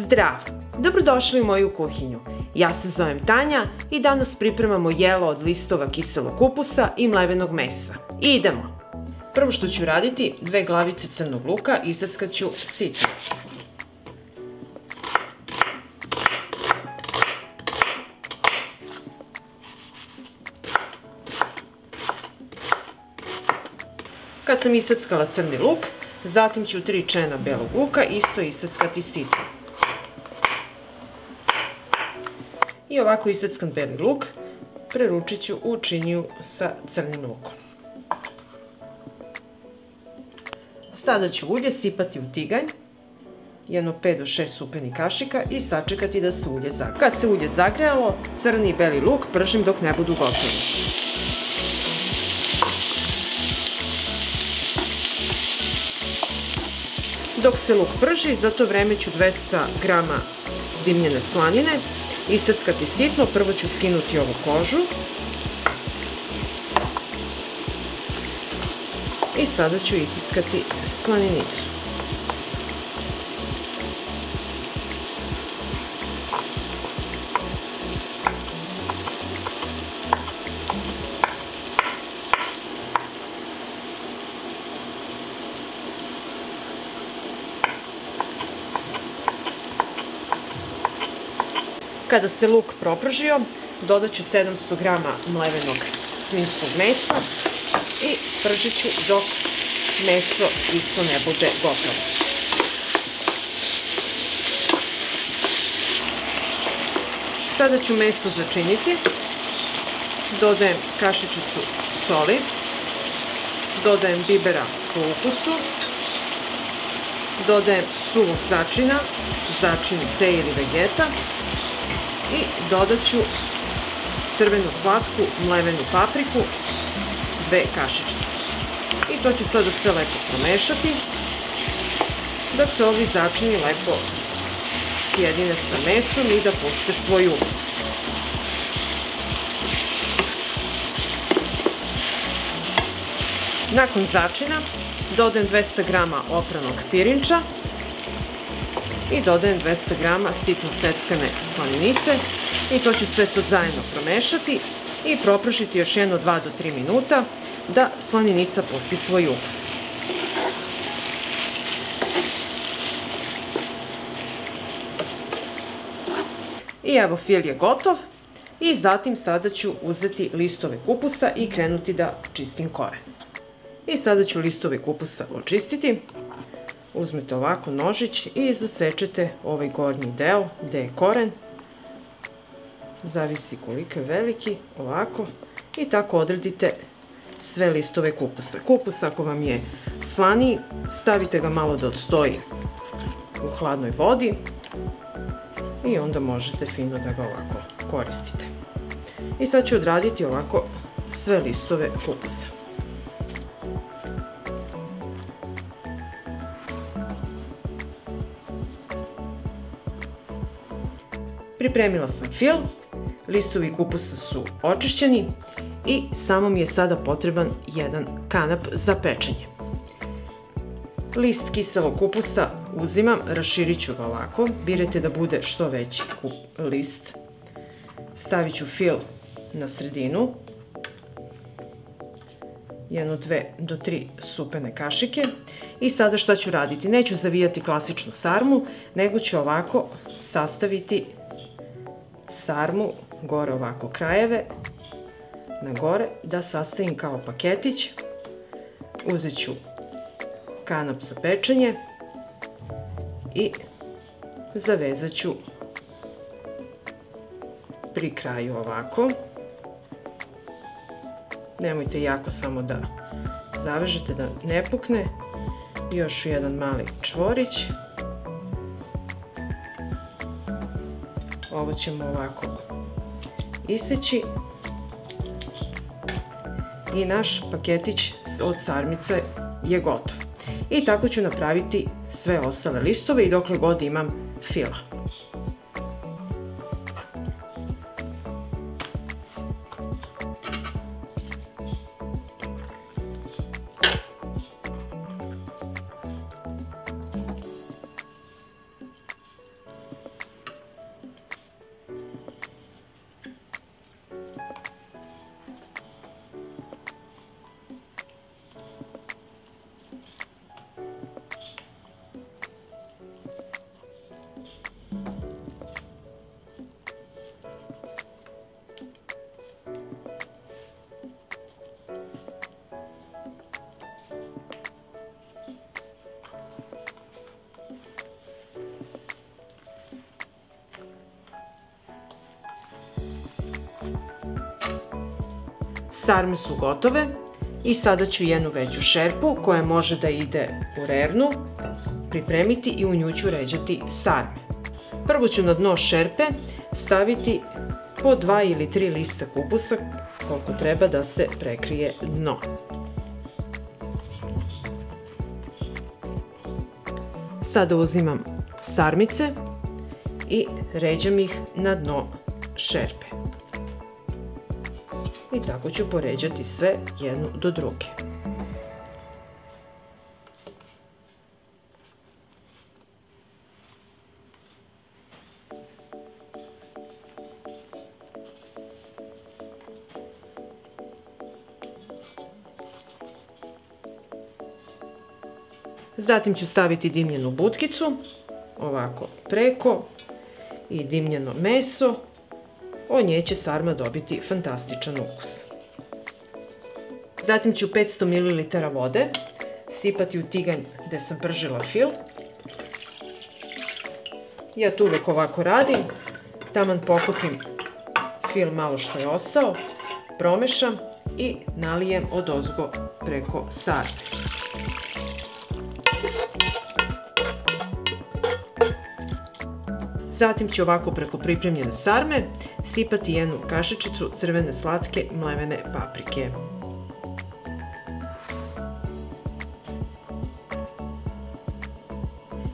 Zdravo! Dobrodošli u moju kuhinju. Ja se zovem Tanja i danas pripremamo jelo od listova kiselog kupusa i mlevenog mesa. Idemo! Prvo što ću raditi, 2 glavice crnog luka iseckat ću sitno. Kad sam iseckala crni luk, zatim ću 3 čena belog luka isto iseckati sitno. I ovako iseckan beli luk preručit ću u činiju sa crnim lukom. Sada ću ulje sipati u tiganj, jedno 5 do 6 supenih kašika i sačekati da se ulje zagreje. Kad se ulje zagrejalo, crni i beli luk pržim dok ne budu gotovi. Dok se luk prži, za to vreme ću 200 g dimljene slanine iseckati sitno. Prvo ću skinuti ovu kožu. I sada ću iseckati slaninicu. Kada se luk propržio, dodat ću 700 g mlevenog svinjskog mesa i pržit ću dok meso isto ne bude gotovo. Sada ću meso začiniti. Dodajem kašičicu soli, dodajem bibera po ukusu, dodajem suvog začina, začin C ili vegeta, i dodat ću crvenu slatku mlevenu papriku, 2 kašičice. I to ću sada sve lepo promešati, da se ovi začini lepo sjedine sa mesom i da puste svoj ukus. Nakon začina dodajem 200 g opranog pirinča i dodajem 200 g sitno seckane slaninice i to ću sve sad zajedno promešati i proprašiti još jedno 2 do 3 minuta da slaninica pusti svoj ukus. I evo, fil je gotov i zatim sada ću uzeti listove kupusa i krenuti da čistim koren. I sada ću listove kupusa očistiti. Uzmete ovako nožić i zasečete ovaj gornji deo gde je koren. Zavisi koliko je veliki, ovako. I tako odredite sve listove kupusa. Kupus ako vam je slaniji, stavite ga malo da odstoji u hladnoj vodi i onda možete fino da ga ovako koristite. I sad ću odraditi ovako sve listove kupusa. Pripremila sam fil, listovi kupusa su očišćeni i samo mi je sada potreban jedan kanap za pečenje. List kiselog kupusa uzimam, raširit ću ga ovako, birajte da bude što veći list. Stavit ću fil na sredinu, jedno 2 do 3 supene kašike i sada šta ću raditi? Neću zavijati klasičnu sarmu, nego ću ovako sastaviti sarmu, gore ovako krajeve, na gore, da sastavim kao paketić. Uzet ću kanap za pečenje i zavezat ću pri kraju ovako. Nemojte jako samo da zavežete da ne pukne. Još jedan mali čvorić. Ovo ćemo ovako iseći i naš paketić od sarmice je gotov. I tako ću napraviti sve ostale listove i dokle god imam fila. Sarme su gotove i sada ću jednu veću šerpu koja može da ide u rernu pripremiti i u nju ću ređati sarme. Prvo ću na dno šerpe staviti po 2 ili 3 lista kupusa koliko treba da se prekrije dno. Sada uzimam sarmice i ređam ih na dno šerpe. I tako ću poređati sve jednu do druge. Zatim ću staviti dimljenu butkicu, ovako preko, i dimljeno meso. Od nje će sarma dobiti fantastičan ukus. Zatim ću 500 ml vode sipati u tiganj gde sam pržila fil. Ja to uvek ovako radim, taman pokupim fil malo što je ostao, promešam i nalijem odozgo preko sarme. Zatim ću ovako preko pripremljene sarme sipati jednu kašičicu crvene slatke mlevene paprike.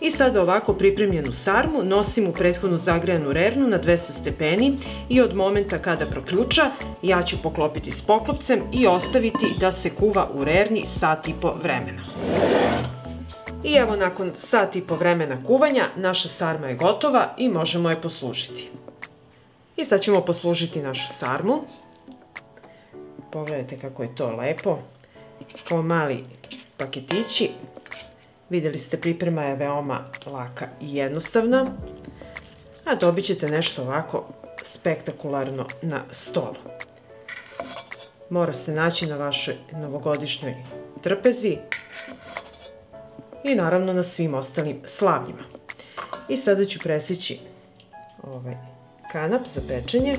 I sada ovako pripremljenu sarmu nosim u prethodno zagrejanu rernu na 200 stepeni i od momenta kada proključa ja ću poklopiti s poklopcem i ostaviti da se kuva u rerni sat i po vremena. I evo nakon sat i po vremena kuvanja naša sarma je gotova i možemo je poslužiti. I sad ćemo poslužiti našu sarmu. Pogledajte kako je to lepo. Kao mali paketići. Vidjeli ste, priprema je veoma laka i jednostavna. A dobit ćete nešto ovako spektakularno na stolu. Mora se naći na vašoj novogodišnjoj trpezi. I naravno na svim ostalim slavljima. I sada ću presjeći ovaj kanap za pečenje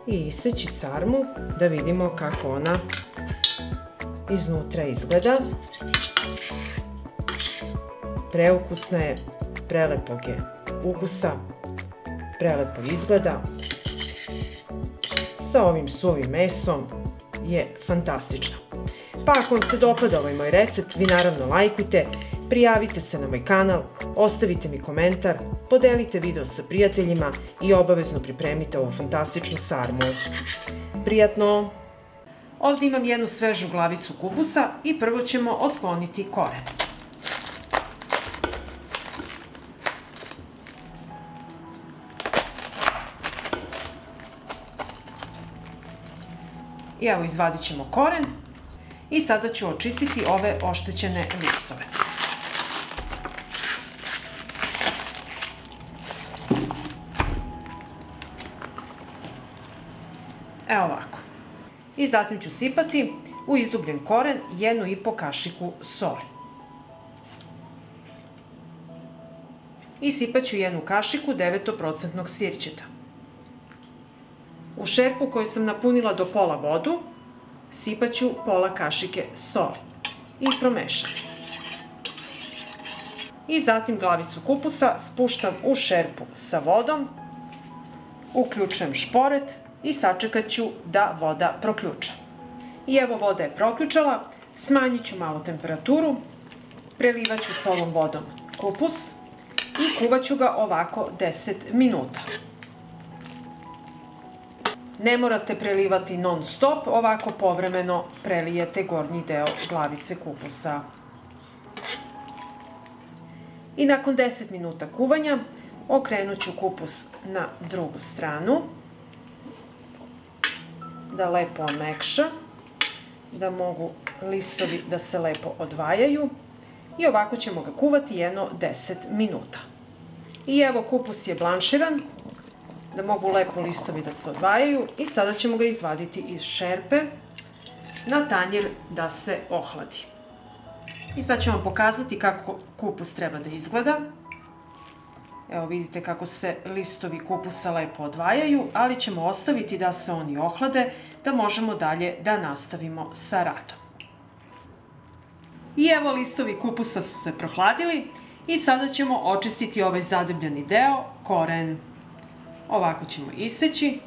i iseći sarmu da vidimo kako ona iznutra izgleda. Preukusna je, prelepog je ukusa, prelepo izgleda. Sa ovim suvim mesom je fantastična. Pa ako vam se dopada ovaj moj recept, vi naravno lajkujte, prijavite se na moj kanal, ostavite mi komentar, podelite video sa prijateljima i obavezno pripremite ovu fantastičnu sarmu. Prijatno! Ovdje imam jednu svežu glavicu kupusa i prvo ćemo otkloniti koren. I evo izvadit ćemo koren. I sada ću očistiti ove oštećene listove. Evo ovako. I zatim ću sipati u izdubljen koren 1,5 kašiku soli. I sipat ću 1 kašiku 9% sirćeta. U šerpu koju sam napunila do pola vodu sipat ću pola kašike soli i promešati. I zatim glavicu kupusa spuštam u šerpu sa vodom, uključujem šporet i sačekat ću da voda proključa. I evo voda je proključala, smanjit ću malo temperaturu, prelivat ću sa ovom vodom kupus i kuvat ću ga ovako 10 minuta. Ne morate prelivati non stop, ovako povremeno prelijete gornji deo glavice kupusa. I nakon 10 minuta kuvanja okrenut ću kupus na drugu stranu, da lepo omekša, da mogu listovi da se lepo odvajaju i ovako ćemo ga kuvati jedno 10 minuta. I evo kupus je blanširan, da mogu lepo listovi da se odvajaju i sada ćemo ga izvaditi iz šerpe na tanjir da se ohladi. I sad ću vam pokazati kako kupus treba da izgleda. Evo vidite kako se listovi kupusa lepo odvajaju, ali ćemo ostaviti da se oni ohlade, da možemo dalje da nastavimo sa radom. I evo listovi kupusa su se prohladili i sada ćemo očistiti ovaj zadrbljeni deo, koren. Ovako ćemo iseći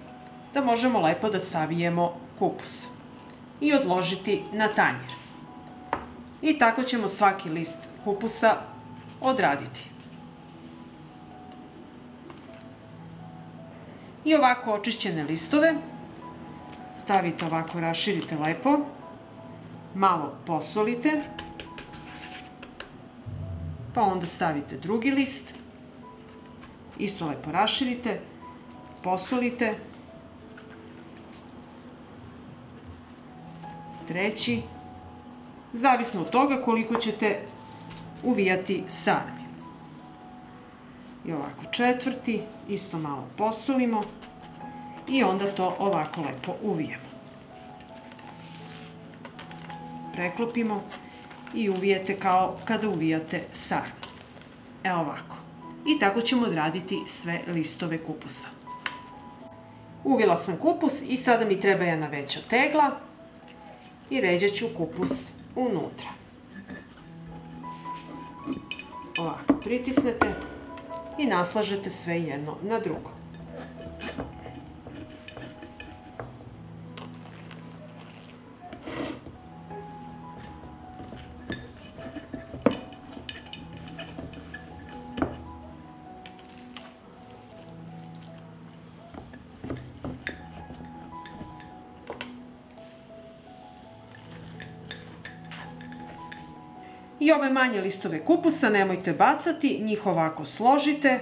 da možemo lepo da savijemo kupus i odložiti na tanjir. I tako ćemo svaki list kupusa odraditi. I ovako očišćene listove stavite ovako, raširite lepo, malo posolite, pa onda stavite drugi list, isto lepo raširite, posolite, treći, zavisno od toga koliko ćete uvijati sarmi. I ovako četvrti, isto malo posolimo i onda to ovako lepo uvijemo. Preklopimo i uvijete kao kada uvijate sarmu. Evo ovako. I tako ćemo odraditi sve listove kupusa. Uvila sam kupus i sada mi treba jedna veća tegla i ređat ću kupus unutra. Ovako pritisnete i naslažete sve jedno na drugo. I ove manje listove kupusa nemojte bacati, njih ovako složite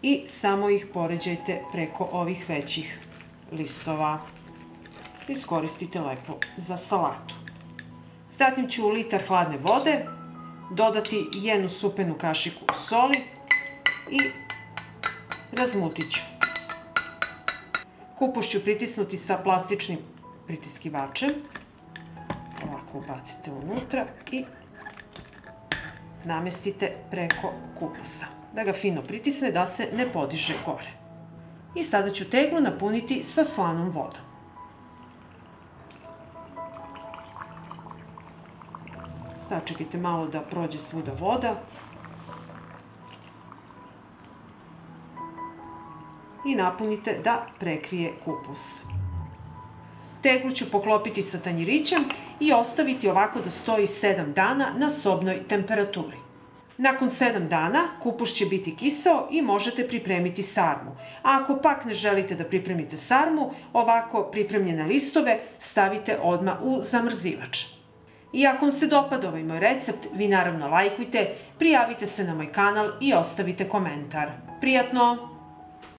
i samo ih poređajte preko ovih većih listova. Iskoristite lepo za salatu. Zatim ću u litar hladne vode dodati jednu supenu kašiku soli i razmutit ću. Kupus ću pritisnuti sa plastičnim pritiskivačem. Ovako ubacite unutra i namestite preko kupusa. Da ga fino pritisne, da se ne podiže gore. I sada ću teglu napuniti sa slanom vodom. Sačekajte malo da prođe svuda voda. I napunite da prekrije kupus. Teglu ću poklopiti sa tanjirićem i ostaviti ovako da stoji 7 dana na sobnoj temperaturi. Nakon 7 dana kupus će biti kiseo i možete pripremiti sarmu. A ako pak ne želite da pripremite sarmu, ovako pripremljene listove stavite odmah u zamrzivač. I ako vam se dopada ovaj moj recept, vi naravno lajkujte, prijavite se na moj kanal i ostavite komentar. Prijatno!